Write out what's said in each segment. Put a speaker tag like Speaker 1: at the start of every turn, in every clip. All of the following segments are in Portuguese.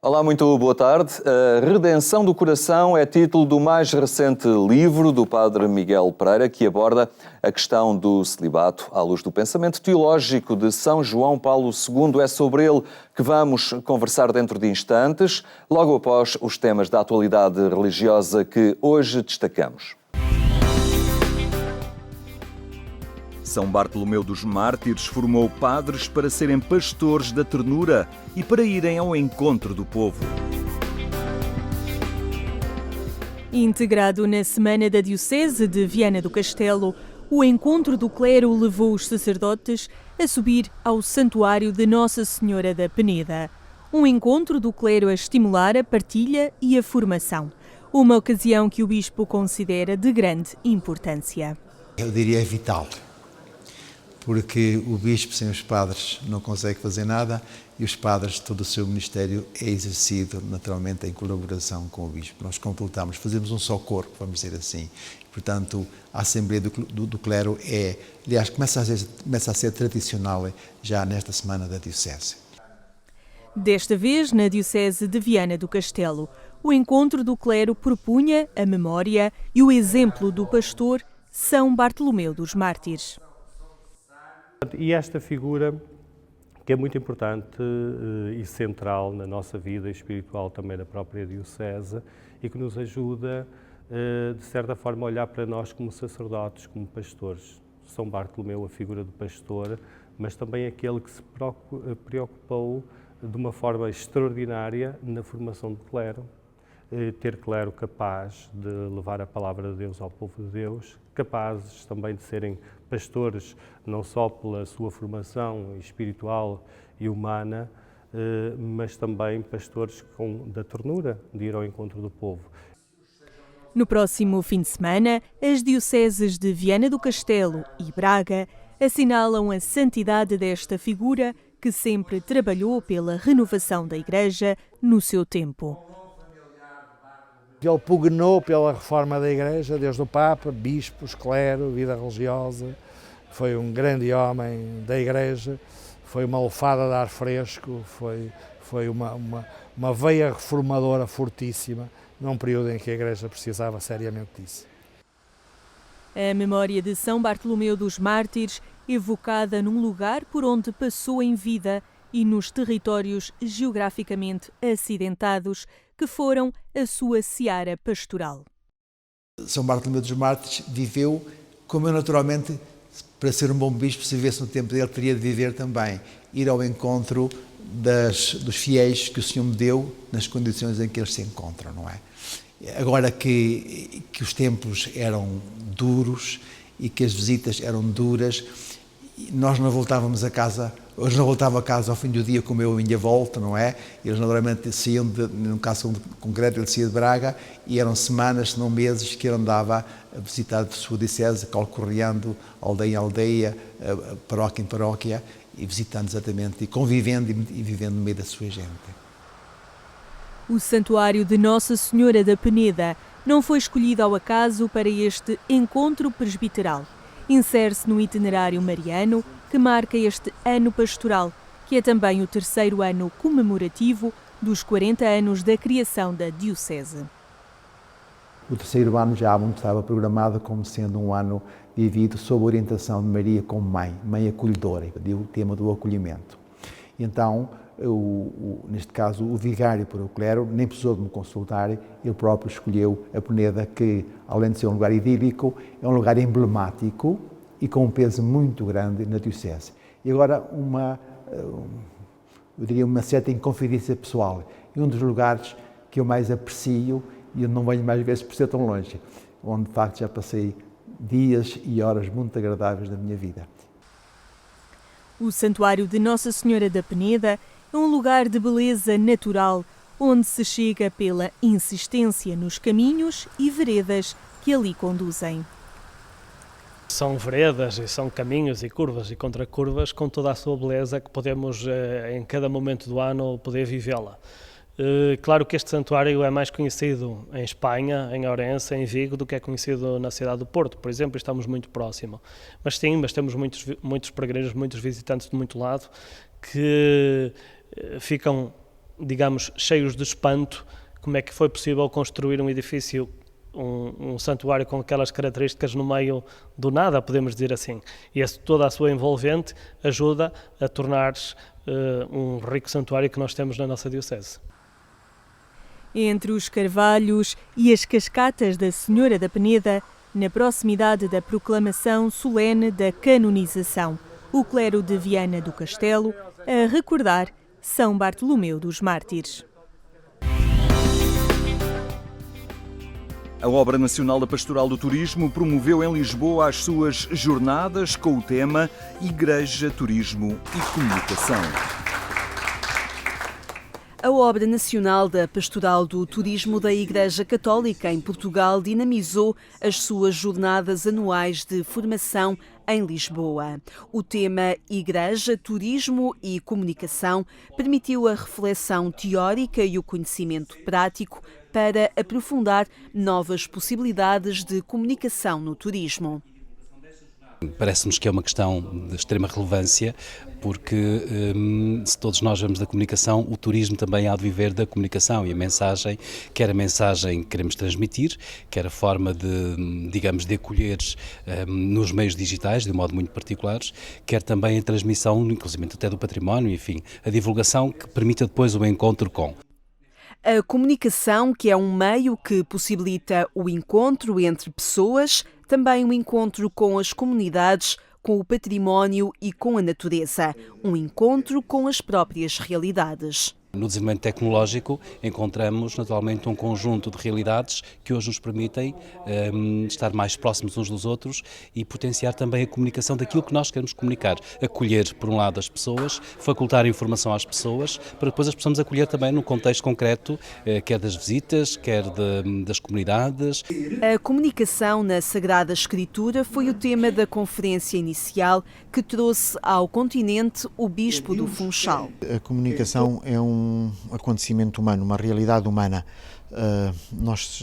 Speaker 1: Olá, muito boa tarde. A Redenção do Coração é título do mais recente livro do Padre Miguel Pereira, que aborda a questão do celibato à luz do pensamento teológico de São João Paulo II. É sobre ele que vamos conversar dentro de instantes, logo após os temas da atualidade religiosa que hoje destacamos. São Bartolomeu dos Mártires formou padres para serem pastores da ternura e para irem ao encontro do povo.
Speaker 2: Integrado na Semana da Diocese de Viana do Castelo, o encontro do clero levou os sacerdotes a subir ao Santuário de Nossa Senhora da Peneda. Um encontro do clero a estimular a partilha e a formação. Uma ocasião que o bispo considera de grande importância.
Speaker 3: Eu diria vital. Porque o bispo sem os padres não consegue fazer nada e os padres, todo o seu ministério é exercido naturalmente em colaboração com o bispo. Nós completamos, fazemos um só corpo, vamos dizer assim. Portanto, a Assembleia do Clero aliás, começa a ser tradicional já nesta Semana da Diocese.
Speaker 2: Desta vez, na Diocese de Viana do Castelo, o encontro do clero propunha a memória e o exemplo do pastor São Bartolomeu dos Mártires.
Speaker 4: E esta figura, que é muito importante e central na nossa vida espiritual também na própria Diocese e que nos ajuda, de certa forma, a olhar para nós como sacerdotes, como pastores. São Bartolomeu, a figura do pastor, mas também aquele que se preocupou de uma forma extraordinária na formação do clero, ter clero capaz de levar a palavra de Deus ao povo de Deus, capazes também de serem pastores, não só pela sua formação espiritual e humana, mas também pastores da ternura, de ir ao encontro do povo.
Speaker 2: No próximo fim de semana, as dioceses de Viana do Castelo e Braga assinalam a santidade desta figura que sempre trabalhou pela renovação da Igreja no seu tempo.
Speaker 5: Ele pugnou pela reforma da Igreja, desde o Papa, bispos, clero, vida religiosa. Foi um grande homem da Igreja, foi uma lufada de ar fresco, foi uma veia reformadora fortíssima, num período em que a Igreja precisava seriamente disso.
Speaker 2: A memória de São Bartolomeu dos Mártires, evocada num lugar por onde passou em vida e nos territórios geograficamente acidentados, que foram a sua seara pastoral.
Speaker 3: São Bartolomeu dos Mártires viveu como eu naturalmente, para ser um bom bispo, se vivesse no tempo dele, teria de viver também. Ir ao encontro dos fiéis que o Senhor me deu nas condições em que eles se encontram, não é? Agora que os tempos eram duros e que as visitas eram duras, nós não voltávamos a casa. Hoje não voltava a casa ao fim do dia como eu a minha volta, não é? Eles normalmente saíam, num caso concreto, ele saía de Braga e eram semanas, se não meses, que ele andava a visitar a sua diocese, calcorreando aldeia em aldeia, paróquia em paróquia, e visitando exatamente, e convivendo e vivendo no meio da sua gente.
Speaker 2: O Santuário de Nossa Senhora da Peneda não foi escolhido ao acaso para este encontro presbiteral. Insere-se no itinerário mariano que marca este ano pastoral, que é também o terceiro ano comemorativo dos 40 anos da criação da Diocese.
Speaker 3: O terceiro ano já há muito estava programado como sendo um ano vivido sob a orientação de Maria como mãe acolhedora, o tema do acolhimento. E então, neste caso, o vigário para o clero nem precisou de me consultar, ele próprio escolheu a Peneda, que, além de ser um lugar idílico, é um lugar emblemático e com um peso muito grande na Diocese. E agora, eu diria uma certa inconfidência pessoal, e um dos lugares que eu mais aprecio, e eu não venho mais vezes por ser tão longe, onde de facto já passei dias e horas muito agradáveis da minha vida.
Speaker 2: O Santuário de Nossa Senhora da Peneda é um lugar de beleza natural, onde se chega pela insistência nos caminhos e veredas que ali conduzem.
Speaker 6: São veredas e são caminhos e curvas e contracurvas com toda a sua beleza que podemos, em cada momento do ano, poder vivê-la. Claro que este santuário é mais conhecido em Espanha, em Ourense, em Vigo, do que é conhecido na cidade do Porto, por exemplo, estamos muito próximo. Mas temos muitos peregrinos, muitos visitantes de muito lado, que ficam digamos, cheios de espanto, como é que foi possível construir um edifício, um santuário com aquelas características no meio do nada, podemos dizer assim. E toda a sua envolvente ajuda a tornar um rico santuário que nós temos na nossa diocese.
Speaker 2: Entre os carvalhos e as cascatas da Senhora da Peneda, na proximidade da proclamação solene da canonização, o clero de Viana do Castelo a recordar São Bartolomeu dos Mártires.
Speaker 1: A Obra Nacional da Pastoral do Turismo promoveu em Lisboa as suas jornadas com o tema Igreja, Turismo e Comunicação.
Speaker 7: A Obra Nacional da Pastoral do Turismo da Igreja Católica em Portugal dinamizou as suas jornadas anuais de formação em Lisboa. O tema Igreja, Turismo e Comunicação permitiu a reflexão teórica e o conhecimento prático para aprofundar novas possibilidades de comunicação no turismo.
Speaker 8: Parece-nos que é uma questão de extrema relevância, porque se todos nós vamos da comunicação, o turismo também há de viver da comunicação, e a mensagem, quer a mensagem que queremos transmitir, quer a forma de, digamos, de acolher nos meios digitais, de um modo muito particular, quer também a transmissão, inclusive até do património, enfim, a divulgação que permita depois o encontro com.
Speaker 7: A comunicação, que é um meio que possibilita o encontro entre pessoas, também o encontro com as comunidades, com o património e com a natureza. Um encontro com as próprias realidades.
Speaker 8: No desenvolvimento tecnológico encontramos naturalmente um conjunto de realidades que hoje nos permitem estar mais próximos uns dos outros e potenciar também a comunicação daquilo que nós queremos comunicar. Acolher, por um lado, as pessoas, facultar informação às pessoas, para depois as possamos acolher também no contexto concreto, quer das visitas, quer das comunidades.
Speaker 7: A comunicação na Sagrada Escritura foi o tema da conferência inicial que trouxe ao continente o Bispo do Funchal.
Speaker 9: A comunicação é um acontecimento humano, uma realidade humana. Nós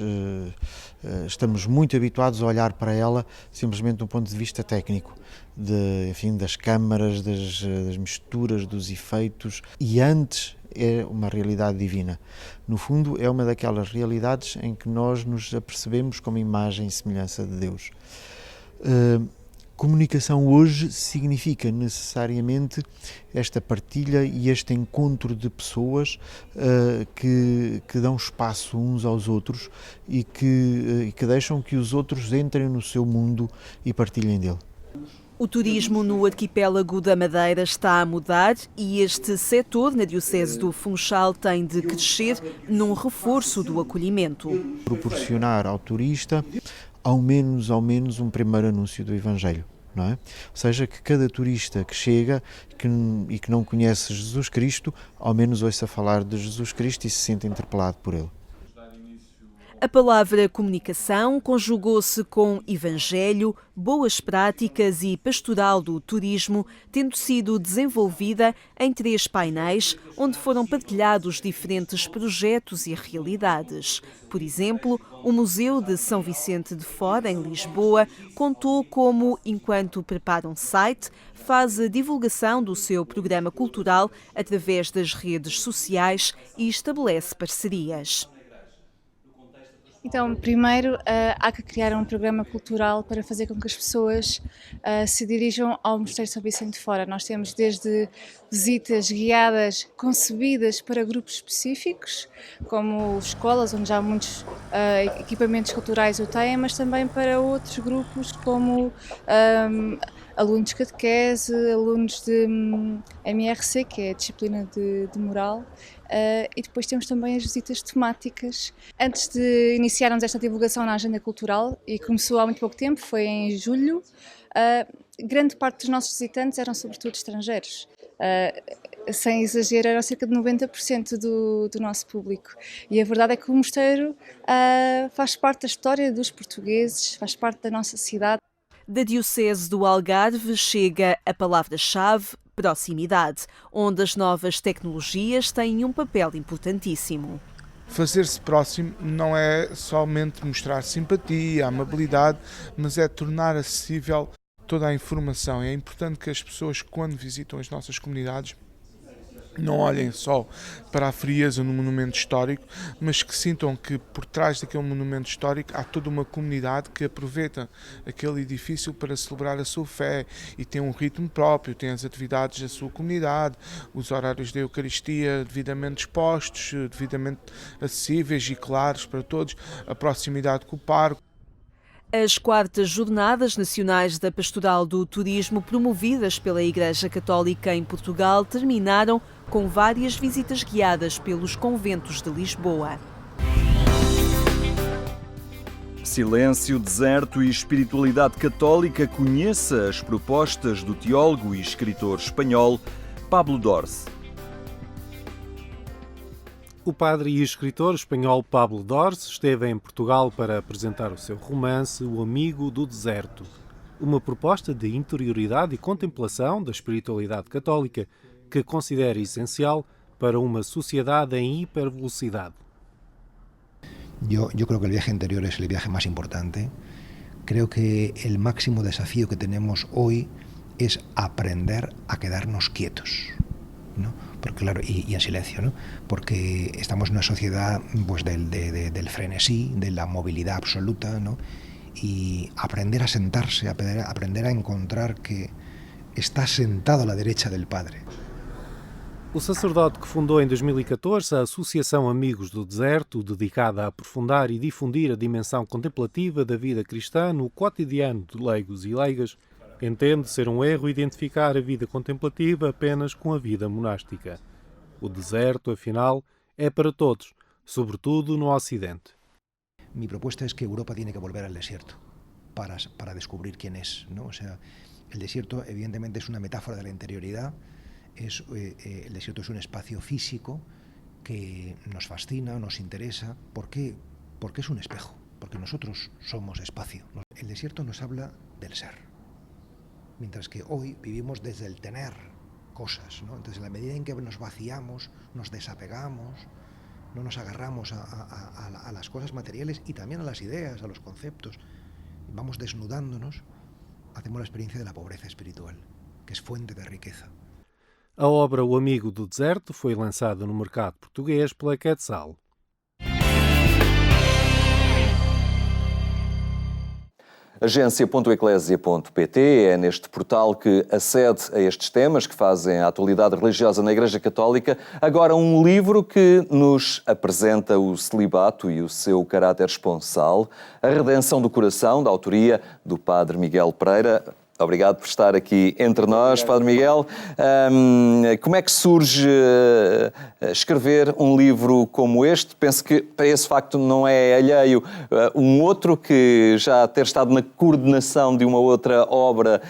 Speaker 9: estamos muito habituados a olhar para ela simplesmente do ponto de vista técnico, das câmaras, das misturas, dos efeitos, e antes é uma realidade divina. No fundo, é uma daquelas realidades em que nós nos apercebemos como imagem e semelhança de Deus. Comunicação hoje significa necessariamente esta partilha e este encontro de pessoas que dão espaço uns aos outros e que deixam que os outros entrem no seu mundo e partilhem dele.
Speaker 7: O turismo no arquipélago da Madeira está a mudar e este setor na Diocese do Funchal tem de crescer num reforço do acolhimento.
Speaker 9: Proporcionar ao turista ao menos um primeiro anúncio do Evangelho, não é? Ou seja, que cada turista que chega e que não conhece Jesus Cristo, ao menos ouça falar de Jesus Cristo e se sente interpelado por ele.
Speaker 7: A palavra comunicação conjugou-se com Evangelho, boas práticas e pastoral do turismo, tendo sido desenvolvida em 3 painéis, onde foram partilhados diferentes projetos e realidades. Por exemplo, o Museu de São Vicente de Fora, em Lisboa, contou como, enquanto prepara um site, faz a divulgação do seu programa cultural através das redes sociais e estabelece parcerias.
Speaker 10: Então, primeiro, há que criar um programa cultural para fazer com que as pessoas se dirijam ao Mosteiro de São Vicente de Fora. Nós temos desde visitas guiadas concebidas para grupos específicos, como escolas, onde já muitos equipamentos culturais o têm, mas também para outros grupos, como alunos de catequese, alunos de MRC, que é a disciplina de moral, e depois temos também as visitas temáticas. Antes de iniciarmos esta divulgação na agenda cultural, e começou há muito pouco tempo, foi em julho, grande parte dos nossos visitantes eram sobretudo estrangeiros. Sem exagero, eram cerca de 90% do nosso público. E a verdade é que o mosteiro faz parte da história dos portugueses, faz parte da nossa cidade.
Speaker 7: Da Diocese do Algarve chega a palavra-chave proximidade, onde as novas tecnologias têm um papel importantíssimo.
Speaker 11: Fazer-se próximo não é somente mostrar simpatia, amabilidade, mas é tornar acessível toda a informação. É importante que as pessoas, quando visitam as nossas comunidades, não olhem só para a frieza no monumento histórico, mas que sintam que por trás daquele monumento histórico há toda uma comunidade que aproveita aquele edifício para celebrar a sua fé e tem um ritmo próprio, tem as atividades da sua comunidade, os horários da Eucaristia devidamente dispostos, devidamente acessíveis e claros para todos, a proximidade com o parque.
Speaker 7: As 4ª Jornadas Nacionais da Pastoral do Turismo, promovidas pela Igreja Católica em Portugal, terminaram com várias visitas guiadas pelos conventos de Lisboa.
Speaker 1: Silêncio, deserto e espiritualidade católica. Conheça as propostas do teólogo e escritor espanhol Pablo Dors.
Speaker 12: O padre e escritor espanhol Pablo Dors esteve em Portugal para apresentar o seu romance O Amigo do Deserto, uma proposta de interioridade e contemplação da espiritualidade católica que considera essencial para uma sociedade em hipervelocidade.
Speaker 13: Yo creo que el viaje interior es el viaje más importante. Creo que el máximo desafío que tenemos hoy es aprender a quedarnos quietos, ¿no? Porque, claro, y en silencio, ¿no? Porque estamos en una sociedad pues, del frenesí, de la movilidad absoluta, ¿no? Y aprender a sentarse, aprender a encontrar que está sentado a la derecha del Padre.
Speaker 12: O sacerdote que fundou em 2014 a Associação Amigos do Deserto, dedicada a aprofundar e difundir a dimensão contemplativa da vida cristã no cotidiano de leigos e leigas, entende ser um erro identificar a vida contemplativa apenas com a vida monástica. O deserto, afinal, é para todos, sobretudo no Ocidente.
Speaker 13: Mi propuesta es que Europa tiene que volver al desierto para descubrir quién es, ¿no? O sea, el desierto evidentemente es una metáfora de la interioridad. El desierto es un espacio físico que nos fascina, nos interesa. ¿Por qué? Porque es un espejo, porque nosotros somos espacio. El desierto nos habla del ser. Mientras que hoy vivimos desde el tener cosas, ¿no? Entonces, en la medida en que nos vaciamos, nos desapegamos, no nos agarramos a las cosas materiales y también a las ideas, a los conceptos, vamos desnudándonos, hacemos la experiencia de la pobreza espiritual, que es fuente de riqueza.
Speaker 12: A obra O Amigo do Deserto foi lançada no mercado português pela Quetzal.
Speaker 1: Agência.eclésia.pt é neste portal que acede a estes temas que fazem a atualidade religiosa na Igreja Católica. Agora um livro que nos apresenta o celibato e o seu caráter esponsal, A Redenção do Coração, da autoria do Padre Miguel Pereira. Obrigado por estar aqui entre nós, Padre Miguel. Como é que surge escrever um livro como este? Penso que para esse facto não é alheio um outro que já ter estado na coordenação de uma outra obra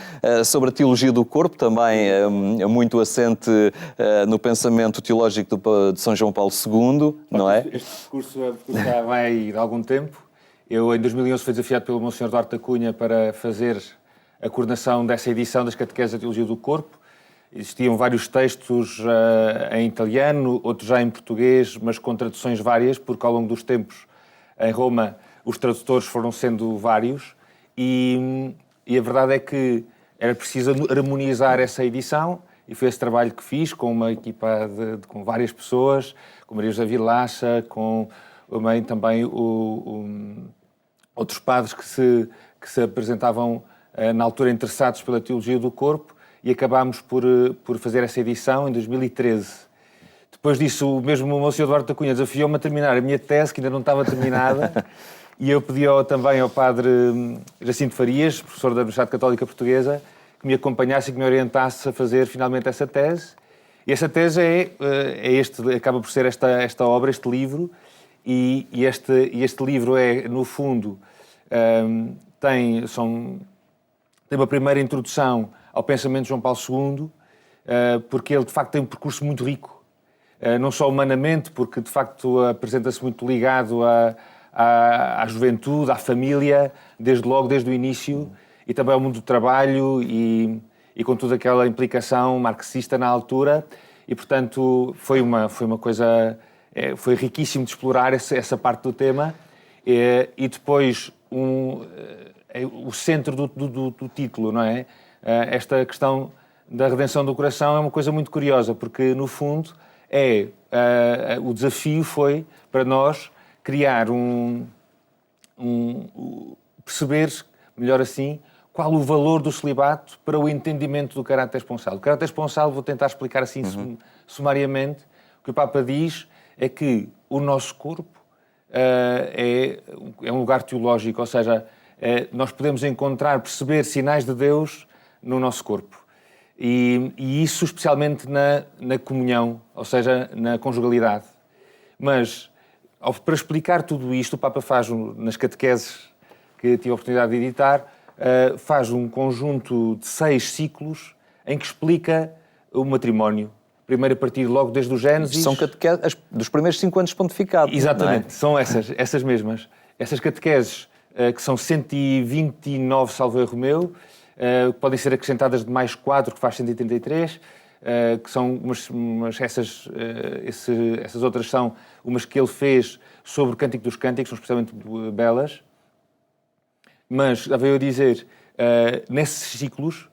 Speaker 1: sobre a teologia do corpo, também muito assente no pensamento teológico de São João Paulo II, não é?
Speaker 14: Este discurso já vai de algum tempo. Eu, em 2011, fui desafiado pelo Monsenhor Duarte da Cunha para fazer a coordenação dessa edição das Catequeses da Teologia do Corpo. Existiam vários textos em italiano, outros já em português, mas com traduções várias, porque ao longo dos tempos, em Roma, os tradutores foram sendo vários, e a verdade é que era preciso harmonizar essa edição, e foi esse trabalho que fiz com uma equipa com várias pessoas, com Maria José Vilaça, com também outros padres que se apresentavam na altura interessados pela teologia do corpo, e acabámos por fazer essa edição em 2013. Depois disso, o mesmo Monsenhor Duarte da Cunha desafiou-me a terminar a minha tese, que ainda não estava terminada, e eu pedi também ao Padre Jacinto Farias, professor da Universidade Católica Portuguesa, que me acompanhasse e que me orientasse a fazer finalmente essa tese. E essa tese acaba por ser esta obra, este livro, e este livro é, no fundo, tem uma primeira introdução ao pensamento de João Paulo II, porque ele, de facto, tem um percurso muito rico. Não só humanamente, porque, de facto, apresenta-se muito ligado à juventude, à família, desde o início, e também ao mundo do trabalho e com toda aquela implicação marxista na altura. E, portanto, foi uma coisa... Foi riquíssimo de explorar essa parte do tema. E depois... o centro do título, não é? Esta questão da redenção do coração é uma coisa muito curiosa, porque, no fundo, o desafio foi, para nós, criar perceber, melhor assim, qual o valor do celibato para o entendimento do caráter esponsal. O caráter esponsal, vou tentar explicar assim sumariamente, o que o Papa diz é que o nosso corpo é um lugar teológico, ou seja, nós podemos perceber sinais de Deus no nosso corpo. E isso especialmente na comunhão, ou seja, na conjugalidade. Mas, para explicar tudo isto, o Papa faz, nas catequeses que tive a oportunidade de editar, faz um conjunto de 6 ciclos em que explica o matrimónio. Primeiro a partir logo desde o Gênesis.
Speaker 1: São catequeses dos primeiros 5 anos de pontificado.
Speaker 14: Exatamente, são essas mesmas. Essas catequeses, que são 129, salvo erro meu, podem ser acrescentadas de mais 4, que faz 133, que são essas outras são umas que ele fez sobre o Cântico dos Cânticos, são especialmente belas. Mas, já veio a dizer, nesses ciclos,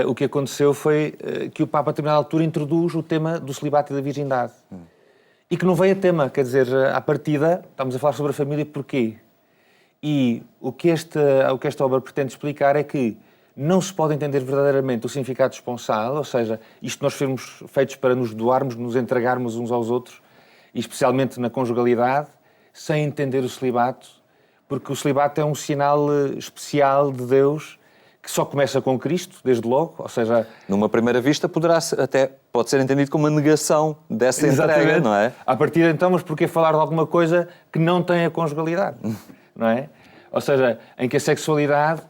Speaker 14: o que aconteceu foi que o Papa, a determinada altura, introduz o tema do celibato e da virgindade. E que não veio a tema, quer dizer, à partida, estamos a falar sobre a família, porquê? E o que esta obra pretende explicar é que não se pode entender verdadeiramente o significado esponsal, ou seja, isto nós fomos feitos para nos doarmos, nos entregarmos uns aos outros, e especialmente na conjugalidade, sem entender o celibato, porque o celibato é um sinal especial de Deus que só começa com Cristo, desde logo, ou seja...
Speaker 1: Numa primeira vista pode ser entendido como uma negação dessa entrega, não é?
Speaker 14: A partir de então, mas porquê falar de alguma coisa que não tem a conjugalidade, não é? Ou seja, em que a sexualidade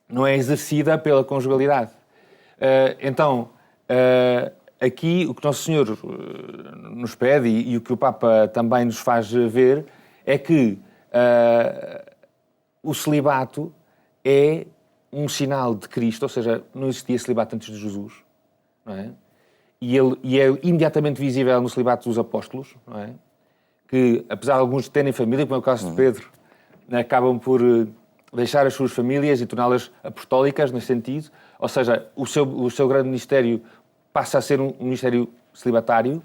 Speaker 14: não é exercida pela conjugalidade. Aqui o que Nosso Senhor nos pede e o que o Papa também nos faz ver é que o celibato é um sinal de Cristo, ou seja, não existia celibato antes de Jesus, não é? E é imediatamente visível no celibato dos apóstolos, não é? Que, apesar de alguns terem família, como é o caso de Pedro, acabam por deixar as suas famílias e torná-las apostólicas, nesse sentido, ou seja, o seu grande ministério passa a ser um ministério celibatário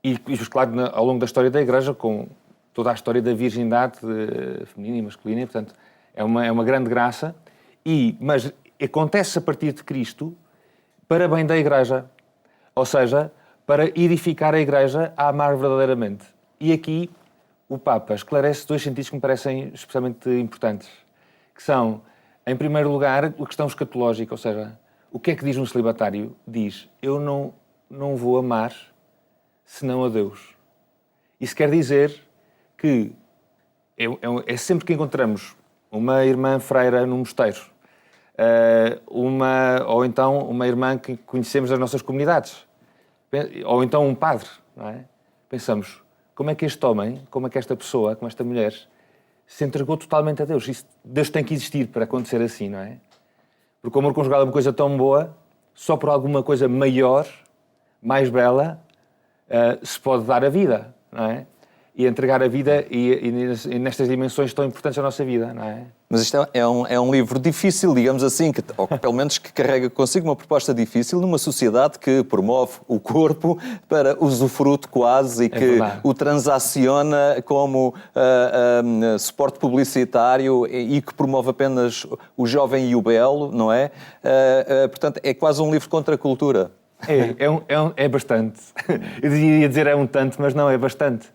Speaker 14: e claro, ao longo da história da Igreja, com toda a história da virgindade feminina e masculina, e, portanto, é uma grande graça, mas acontece a partir de Cristo para bem da Igreja, ou seja, para edificar a Igreja a amar verdadeiramente. E aqui o Papa esclarece 2 sentidos que me parecem especialmente importantes, que são, em primeiro lugar, a questão escatológica, ou seja, o que é que diz um celibatário? Diz, eu não vou amar senão a Deus. Isso quer dizer que é sempre que encontramos uma irmã freira num mosteiro, ou então uma irmã que conhecemos das nossas comunidades, ou então um padre, não é? Pensamos, como é que este homem, como é que esta pessoa, como esta mulher, se entregou totalmente a Deus? Deus tem que existir para acontecer assim, não é? Porque o amor conjugal é uma coisa tão boa, só por alguma coisa maior, mais bela, se pode dar a vida, não é? E entregar a vida e nestas dimensões tão importantes da nossa vida, não é?
Speaker 1: Mas isto é um livro difícil, digamos assim, ou pelo menos que carrega consigo uma proposta difícil numa sociedade que promove o corpo para usufruto quase e que o transaciona como suporte publicitário e que promove apenas o jovem e o belo, não é? Portanto, é quase um livro contra a cultura.
Speaker 14: É bastante. Eu ia dizer é um tanto, mas não, é bastante.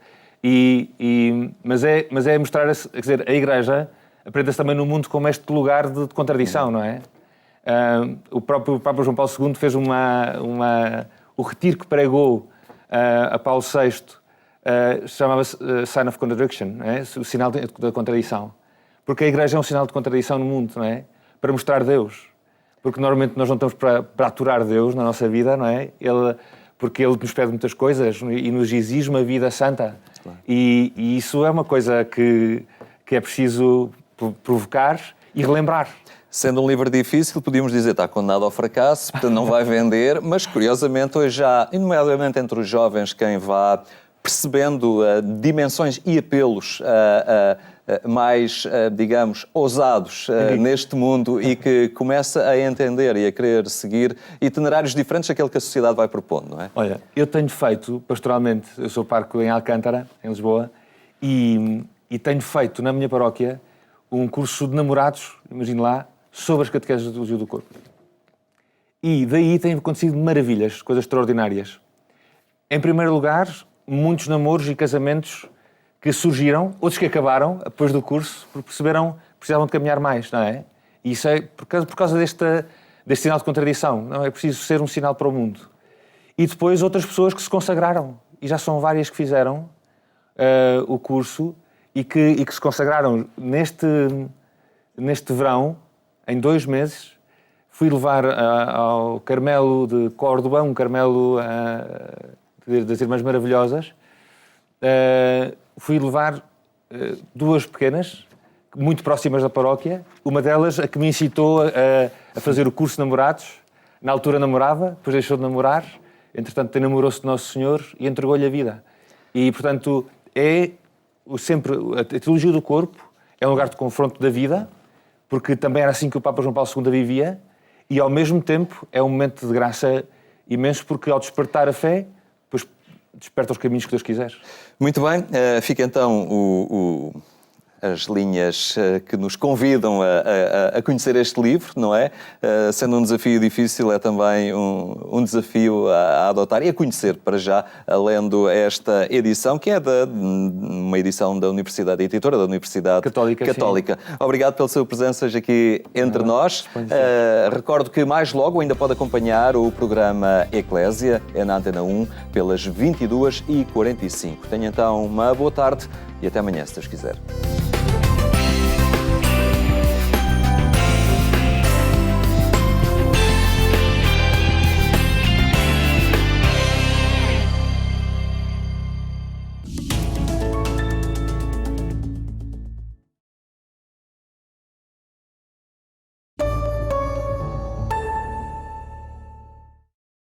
Speaker 14: Mas é mostrar, quer dizer, a Igreja aprende-se também no mundo como este lugar de contradição, não é? O próprio Papa João Paulo II fez o retiro que pregou a Paulo VI, chamava-se Sign of Contradiction, não é? O sinal da contradição. Porque a Igreja é um sinal de contradição no mundo, não é? Para mostrar Deus. Porque normalmente nós não estamos para aturar Deus na nossa vida, não é? Porque Ele nos pede muitas coisas e nos exige uma vida santa. Claro. E isso é uma coisa que é preciso provocar e relembrar.
Speaker 1: Sendo um livro difícil, podíamos dizer que está condenado ao fracasso, portanto não vai vender, mas curiosamente hoje há, nomeadamente entre os jovens, quem vá percebendo dimensões e apelos mais, digamos, ousados neste mundo e que começa a entender e a querer seguir itinerários diferentes daquele que a sociedade vai propondo, não é?
Speaker 14: Olha, eu tenho feito, pastoralmente, eu sou parco em Alcântara, em Lisboa, e tenho feito na minha paróquia um curso de namorados, imagine lá, sobre as catequeses do teologia do corpo. E daí têm acontecido maravilhas, coisas extraordinárias. Em primeiro lugar, muitos namoros e casamentos que surgiram, outros que acabaram depois do curso, porque perceberam que precisavam de caminhar mais, não é? E isso é por causa deste sinal de contradição, não é preciso ser um sinal para o mundo. E depois outras pessoas que se consagraram, e já são várias que fizeram o curso e que se consagraram neste verão, em 2 meses. Fui levar ao Carmelo de Córdoba, um Carmelo das Irmãs Maravilhosas. Fui levar 2 pequenas, muito próximas da paróquia. Uma delas, a que me incitou a fazer o curso de namorados. Na altura namorava, depois deixou de namorar. Entretanto, namorou-se de Nosso Senhor e entregou-lhe a vida. E, portanto, a teologia do corpo é um lugar de confronto da vida, porque também era assim que o Papa João Paulo II vivia, e, ao mesmo tempo, é um momento de graça imenso, porque, ao despertar a fé, depois desperta os caminhos que Deus quiser.
Speaker 1: Muito bem, fica então as linhas que nos convidam a conhecer este livro, não é? Sendo um desafio difícil, é também um desafio a adotar e a conhecer para já, lendo esta edição, que é uma edição da Universidade Editora, da Universidade Católica. Obrigado pela sua presença hoje aqui entre nós. Recordo que mais logo ainda pode acompanhar o programa Eclésia, é na Antena 1, pelas 22h45. Tenha então uma boa tarde e até amanhã, se Deus quiser.